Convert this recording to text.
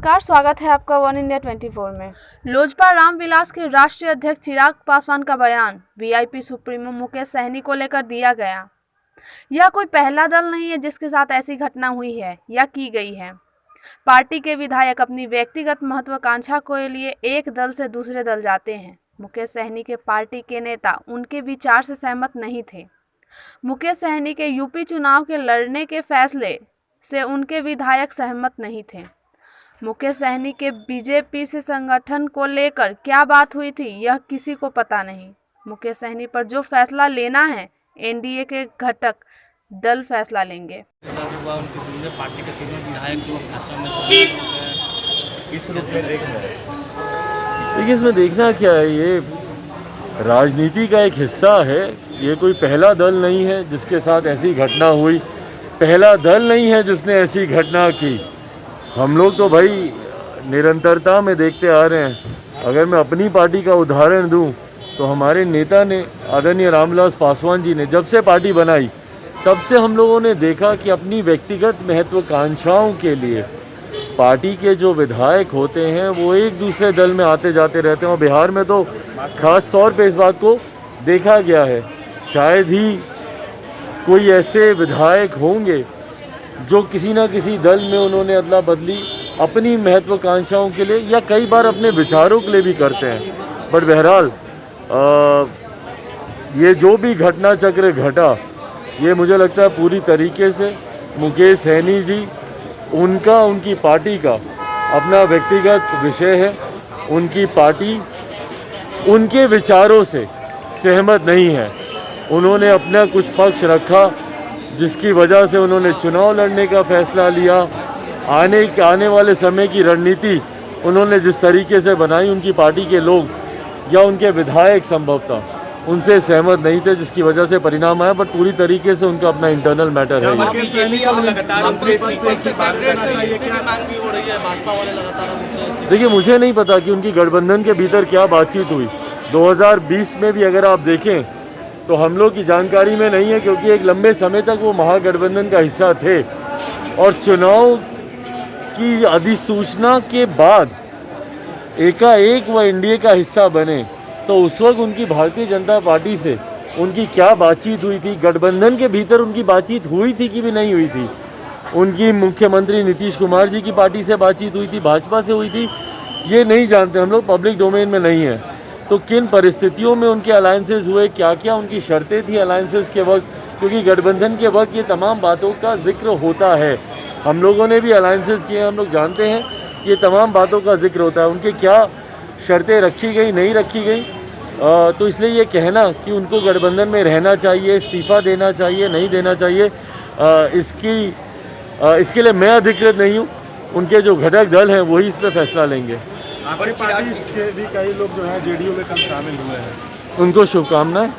नमस्कार, स्वागत है आपका वन इंडिया 24 में। लोजपा रामविलास के राष्ट्रीय अध्यक्ष चिराग पासवान का बयान वीआईपी सुप्रीमो मुकेश सहनी को लेकर दिया गया। यह कोई पहला दल नहीं है जिसके साथ ऐसी घटना हुई है या की गई है। पार्टी के विधायक अपनी व्यक्तिगत महत्वाकांक्षा के लिए एक दल से दूसरे दल जाते हैं। मुकेश सहनी के पार्टी के नेता उनके विचार से सहमत नहीं थे। मुकेश सहनी के यूपी चुनाव के लड़ने के फैसले से उनके विधायक सहमत नहीं थे। मुकेश सहनी के बीजेपी से संगठन को लेकर क्या बात हुई थी यह किसी को पता नहीं। मुकेश सहनी पर जो फैसला लेना है एनडीए के घटक दल फैसला लेंगे। पार्टी के तीनों विधायक जो इस रूप में देखिए, इसमें देखना क्या है, ये राजनीति का एक हिस्सा है। ये कोई पहला दल नहीं है जिसके साथ ऐसी घटना हुई, पहला दल नहीं है जिसने ऐसी घटना की। हम लोग तो भाई निरंतरता में देखते आ रहे हैं। अगर मैं अपनी पार्टी का उदाहरण दूं तो हमारे नेता ने, आदरणीय रामविलास पासवान जी ने जब से पार्टी बनाई तब से हम लोगों ने देखा कि अपनी व्यक्तिगत महत्वाकांक्षाओं के लिए पार्टी के जो विधायक होते हैं वो एक दूसरे दल में आते जाते रहते हैं। और बिहार में तो खास तौर पे इस बात को देखा गया है। शायद ही कोई ऐसे विधायक होंगे जो किसी ना किसी दल में उन्होंने अदला बदली अपनी महत्वाकांक्षाओं के लिए या कई बार अपने विचारों के लिए भी करते हैं। बट बहरहाल ये जो भी घटना चक्र घटा, ये मुझे लगता है पूरी तरीके से मुकेश सहनी जी, उनकी पार्टी का अपना व्यक्तिगत विषय है। उनकी पार्टी उनके विचारों से सहमत नहीं है। उन्होंने अपना कुछ पक्ष रखा जिसकी वजह से उन्होंने चुनाव लड़ने का फैसला लिया। आने वाले समय की रणनीति उन्होंने जिस तरीके से बनाई, उनकी पार्टी के लोग या उनके विधायक संभवतः उनसे सहमत नहीं थे, जिसकी वजह से परिणाम आया। बट पूरी तरीके से उनका अपना इंटरनल मैटर है। देखिए, मुझे नहीं पता कि उनकी गठबंधन के भीतर क्या बातचीत हुई। 2020 में भी अगर आप देखें तो हम लोग की जानकारी में नहीं है, क्योंकि एक लंबे समय तक वो महागठबंधन का हिस्सा थे। और चुनाव की अधिसूचना के बाद एकाएक वह एनडीए का हिस्सा बने, तो उस वक्त उनकी भारतीय जनता पार्टी से उनकी क्या बातचीत हुई थी, गठबंधन के भीतर उनकी बातचीत हुई थी कि भी नहीं हुई थी। उनकी मुख्यमंत्री नीतीश कुमार जी की पार्टी से बातचीत हुई थी, भाजपा से हुई थी, ये नहीं जानते हम लोग, पब्लिक डोमेन में नहीं है। तो किन परिस्थितियों में उनके अलायंसेस हुए, क्या क्या उनकी शर्तें थी अलायंसेस के वक्त, क्योंकि गठबंधन के वक्त ये तमाम बातों का जिक्र होता है। हम लोगों ने भी अलायंसेस किए, हम लोग जानते हैं कि ये तमाम बातों का जिक्र होता है। उनके क्या शर्तें रखी गई, नहीं रखी गई, तो इसलिए ये कहना कि उनको गठबंधन में रहना चाहिए, इस्तीफा देना चाहिए, नहीं देना चाहिए, इसके लिए मैं अधिकृत नहीं हूँ। उनके जो घटक दल हैं वही इस पर फैसला लेंगे। आपकी पार्टी के भी कई लोग जो है जेडीयू में कल शामिल हुए हैं, उनको शुभकामनाएं।